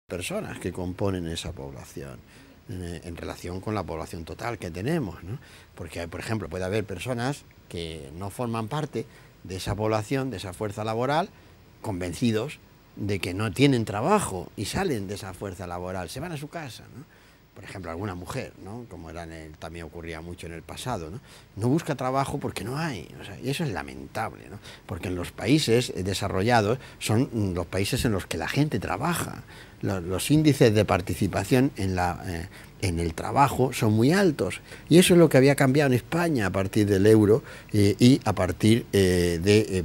personas que componen esa población en relación con la población total que tenemos, ¿no? Porque, por ejemplo, puede haber personas que no forman parte de esa población, de esa fuerza laboral, convencidos de que no tienen trabajo y salen de esa fuerza laboral, se van a su casa, ¿no? Por ejemplo, alguna mujer, ¿no? Como también ocurría mucho en el pasado, ¿no? No busca trabajo porque no hay, o sea, y eso es lamentable, ¿no? Porque en los países desarrollados son los países en los que la gente trabaja. Los índices de participación en el trabajo son muy altos, y eso es lo que había cambiado en España a partir del euro y a partir de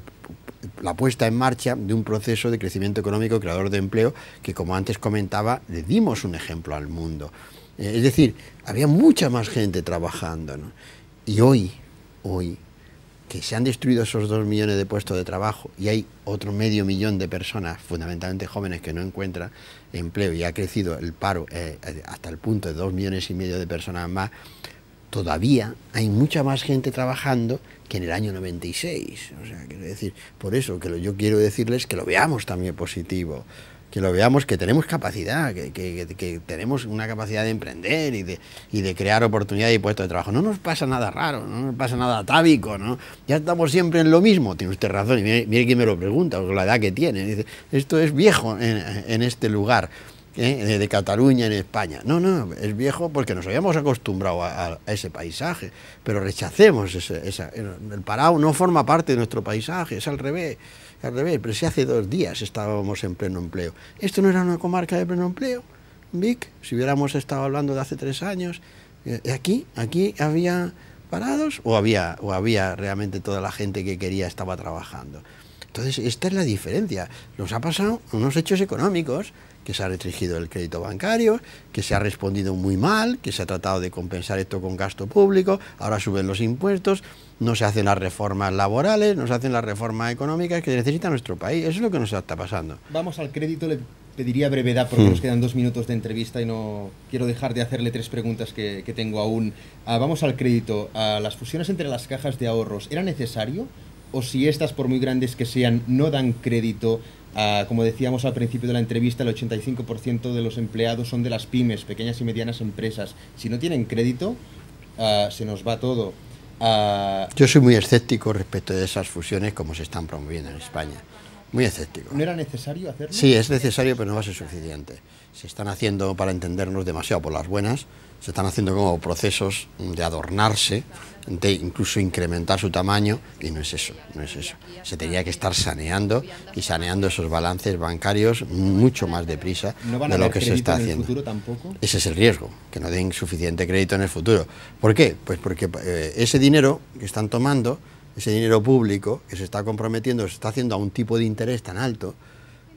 la puesta en marcha de un proceso de crecimiento económico creador de empleo que, como antes comentaba, le dimos un ejemplo al mundo. Es decir, había mucha más gente trabajando, ¿no? Y hoy, que se han destruido esos 2 millones de puestos de trabajo y hay otro medio millón de personas, fundamentalmente jóvenes, que no encuentran empleo, y ha crecido el paro hasta el punto de 2,5 millones de personas más, todavía hay mucha más gente trabajando que en el año 96. O sea, quiero decir, por eso que yo quiero decirles que lo veamos también positivo, que lo veamos, que tenemos capacidad, que tenemos una capacidad de emprender y de crear oportunidades y puestos de trabajo. No nos pasa nada raro, no nos pasa nada atávico, ¿no? Ya estamos siempre en lo mismo. Tiene usted razón, y mire quién me lo pregunta, con la edad que tiene. Dice, esto es viejo en este lugar. De Cataluña, en España. No, es viejo porque nos habíamos acostumbrado a ese paisaje, pero rechacemos el Parao no forma parte de nuestro paisaje, es al revés, pero si hace 2 días estábamos en pleno empleo. ¿Esto no era una comarca de pleno empleo, Vic? Si hubiéramos estado hablando de hace 3 años, aquí había parados o había realmente toda la gente que quería estaba trabajando. Entonces, esta es la diferencia. Nos ha pasado unos hechos económicos, que se ha restringido el crédito bancario, que se ha respondido muy mal, que se ha tratado de compensar esto con gasto público, ahora suben los impuestos, no se hacen las reformas laborales, no se hacen las reformas económicas que necesita nuestro país. Eso es lo que nos está pasando. Vamos al crédito. Le pediría brevedad porque nos quedan 2 minutos de entrevista y no quiero dejar de hacerle 3 preguntas que tengo aún. Vamos al crédito. Las fusiones entre las cajas de ahorros, ¿era necesario? O si estas, por muy grandes que sean, no dan crédito, como decíamos al principio de la entrevista, el 85% de los empleados son de las pymes, pequeñas y medianas empresas. Si no tienen crédito, se nos va todo. Yo soy muy escéptico respecto de esas fusiones como se están promoviendo en España. Muy escéptico. ¿No era necesario hacerlo? Sí, es necesario, pero no va a ser suficiente. Se están haciendo, para entendernos, demasiado por las buenas. Se están haciendo como procesos de adornarse, de incluso incrementar su tamaño, y no es eso, no es eso. Se tendría que estar saneando esos balances bancarios mucho más deprisa de lo que se está haciendo. ¿No van a dar crédito en el futuro tampoco? Ese es el riesgo, que no den suficiente crédito en el futuro. ¿Por qué? Pues porque ese dinero que están tomando, ese dinero público que se está comprometiendo, se está haciendo a un tipo de interés tan alto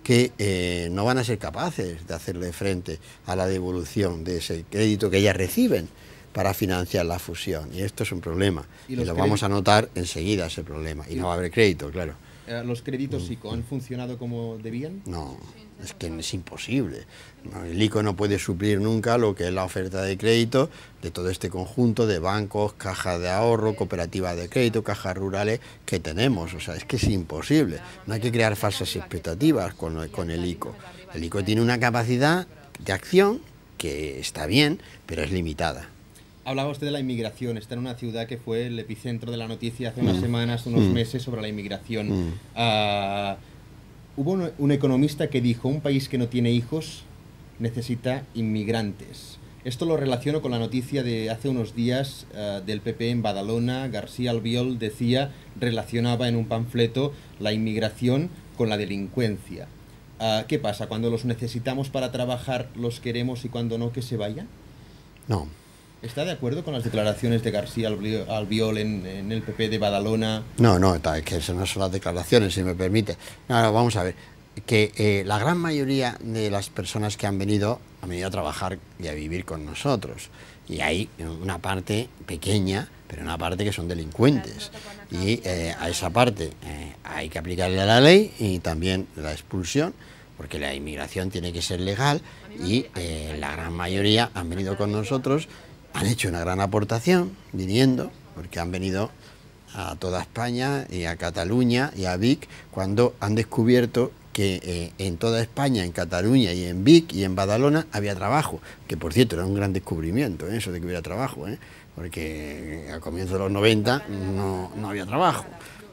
que no van a ser capaces de hacerle frente a la devolución de ese crédito que ellas reciben para financiar la fusión. Y esto es un problema. Y lo vamos a notar enseguida, ese problema. Y no va a haber crédito, claro. ¿Los créditos ICO han funcionado como debían? No, es que es imposible. El ICO no puede suplir nunca lo que es la oferta de crédito de todo este conjunto de bancos, cajas de ahorro, cooperativas de crédito, cajas rurales que tenemos. O sea, es que es imposible. No hay que crear falsas expectativas con el ICO. El ICO tiene una capacidad de acción que está bien, pero es limitada. Hablaba usted de la inmigración. Está en una ciudad que fue el epicentro de la noticia hace unas semanas, unos meses, sobre la inmigración. Hubo un economista que dijo, un país que no tiene hijos necesita inmigrantes. Esto lo relaciono con la noticia de hace unos días del PP en Badalona. García Albiol relacionaba en un panfleto la inmigración con la delincuencia. ¿Qué pasa? Cuando los necesitamos para trabajar, los queremos, y cuando no, que se vayan. No. ¿Está de acuerdo con las declaraciones de García Albiol en el PP de Badalona? No, es que eso no son las declaraciones, si me permite. No, vamos a ver, que la gran mayoría de las personas que han venido a trabajar y a vivir con nosotros. Y hay una parte pequeña, pero una parte que son delincuentes. Y a esa parte hay que aplicarle la ley y también la expulsión, porque la inmigración tiene que ser legal, y la gran mayoría han venido con nosotros. Han hecho una gran aportación viniendo, porque han venido a toda España y a Cataluña y a Vic cuando han descubierto que en toda España, en Cataluña y en Vic y en Badalona había trabajo, que por cierto era un gran descubrimiento, eso de que hubiera trabajo, porque a comienzos de los 90 no había trabajo.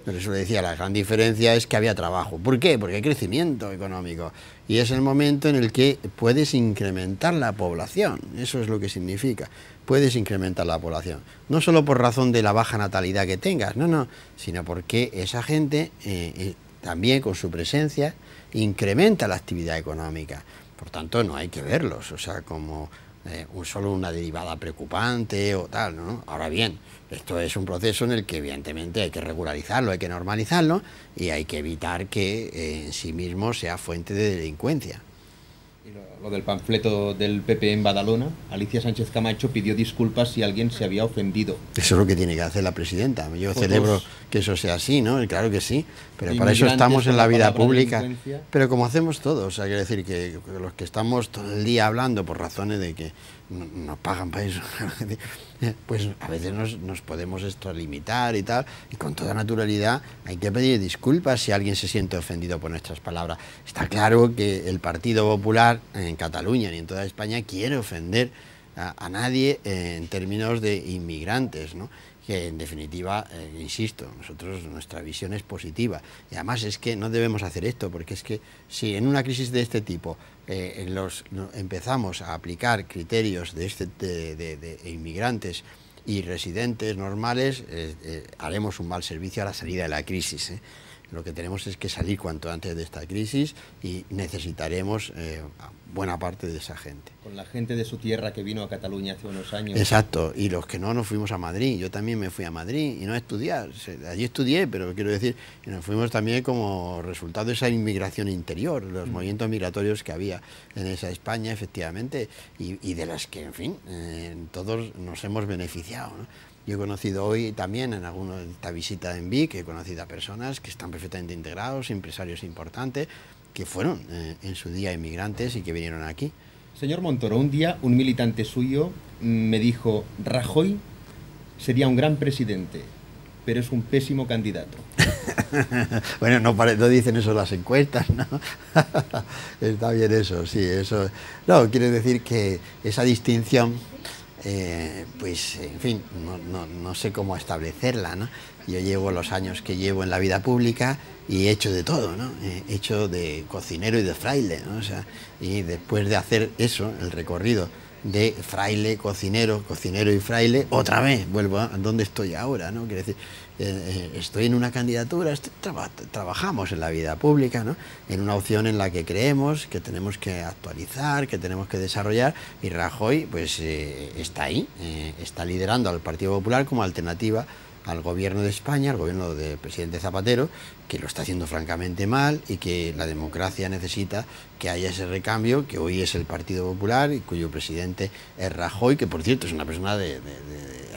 Por eso le decía, la gran diferencia es que había trabajo. ¿Por qué? Porque hay crecimiento económico y es el momento en el que puedes incrementar la población, eso es lo que significa. Puedes incrementar la población, no solo por razón de la baja natalidad que tengas, no, sino porque esa gente también con su presencia incrementa la actividad económica. Por tanto, no hay que verlos, o sea, como solo una derivada preocupante o tal, ¿no? Ahora bien, esto es un proceso en el que evidentemente hay que regularizarlo, hay que normalizarlo y hay que evitar que en sí mismo sea fuente de delincuencia. Lo del panfleto del PP en Badalona, Alicia Sánchez Camacho pidió disculpas si alguien se había ofendido. Eso es lo que tiene que hacer la presidenta. Yo celebro que eso sea así, ¿no? Claro que sí, pero para eso estamos en la vida pública. Pero como hacemos todos, o sea, quiere decir que los que estamos todo el día hablando por razones de que nos pagan para eso, pues a veces nos podemos extralimitar y tal, y con toda naturalidad hay que pedir disculpas si alguien se siente ofendido por nuestras palabras. Está claro que el Partido Popular en Cataluña ni en toda España quiere ofender a nadie en términos de inmigrantes, ¿no? Que en definitiva, insisto, nuestra visión es positiva y además es que no debemos hacer esto, porque es que si en una crisis de este tipo empezamos a aplicar criterios de inmigrantes y residentes normales, haremos un mal servicio a la salida de la crisis. Lo que tenemos es que salir cuanto antes de esta crisis y necesitaremos buena parte de esa gente. Con la gente de su tierra que vino a Cataluña hace unos años. Exacto, y los que no nos fuimos a Madrid. Yo también me fui a Madrid y no a estudiar. Allí estudié, pero quiero decir, que nos fuimos también como resultado de esa inmigración interior, los movimientos migratorios que había en esa España, efectivamente, y de las que, en fin, todos nos hemos beneficiado, ¿no? Yo he conocido hoy también en esta visita en Vic, he conocido a personas que están perfectamente integrados, empresarios importantes, que fueron en su día inmigrantes y que vinieron aquí. Señor Montoro, un día un militante suyo me dijo, Rajoy sería un gran presidente, pero es un pésimo candidato. Bueno, no dicen eso las encuestas, ¿no? Está bien eso, sí, eso. No, quiere decir que esa distinción, pues, en fin, no sé cómo establecerla, ¿no? Yo llevo los años que llevo en la vida pública y he hecho de todo, ¿no? He hecho de cocinero y de fraile, ¿no? O sea, y después de hacer eso, el recorrido de fraile, cocinero y fraile, otra vez vuelvo a donde estoy ahora, ¿no? Quiere decir, estoy en una candidatura, trabajamos en la vida pública, ¿no? En una opción en la que creemos que tenemos que actualizar, que tenemos que desarrollar, y Rajoy pues está ahí, está liderando al Partido Popular como alternativa al gobierno de España, al gobierno del presidente Zapatero, que lo está haciendo francamente mal y que la democracia necesita que haya ese recambio, que hoy es el Partido Popular y cuyo presidente es Rajoy, que por cierto es una persona de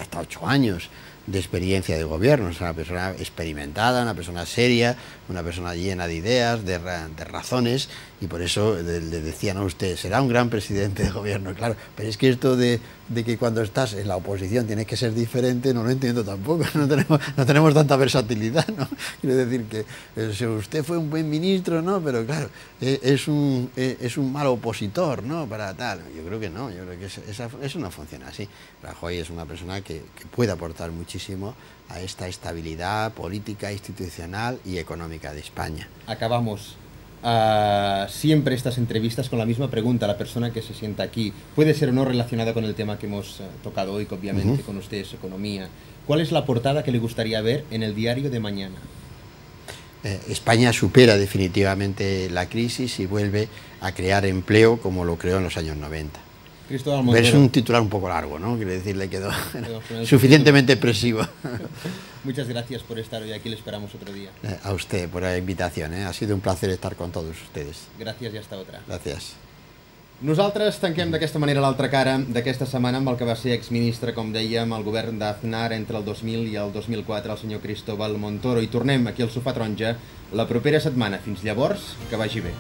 hasta 8 años de experiencia de gobierno, es una persona experimentada, una persona seria, una persona llena de ideas, de razones, y por eso le decían a usted, será un gran presidente de gobierno, claro, pero es que esto de que cuando estás en la oposición tienes que ser diferente, no lo entiendo tampoco, no tenemos tanta versatilidad, ¿no? Quiero decir que usted fue un buen ministro, ¿no? Pero claro, es un mal opositor, ¿no? Para tal, yo creo que no, yo creo que eso no funciona así. Rajoy es una persona que puede aportar muchísimo a esta estabilidad política, institucional y económica de España. Acabamos siempre estas entrevistas con la misma pregunta a la persona que se sienta aquí. Puede ser o no relacionada con el tema que hemos tocado hoy, que obviamente con usted es economía. ¿Cuál es la portada que le gustaría ver en el diario de mañana? España supera definitivamente la crisis y vuelve a crear empleo como lo creó en los años 90. Cristóbal Montoro. Pero es un titular un poco largo, ¿no? Quiero decir, le quedó suficientemente expresivo. Muchas gracias por estar hoy aquí, le esperamos otro día. A usted por la invitación, ha sido un placer estar con todos ustedes. Gràcies i hasta otra. Gràcies. Nosaltres tanquem d'aquesta manera l'altra cara d'aquesta setmana amb el que va ser exministre, com dèiem, al govern d'Aznar entre el 2000 i el 2004, el senyor Cristóbal Montoro. I tornem aquí al Sofà Taronja la propera setmana. Fins llavors, que vagi bé.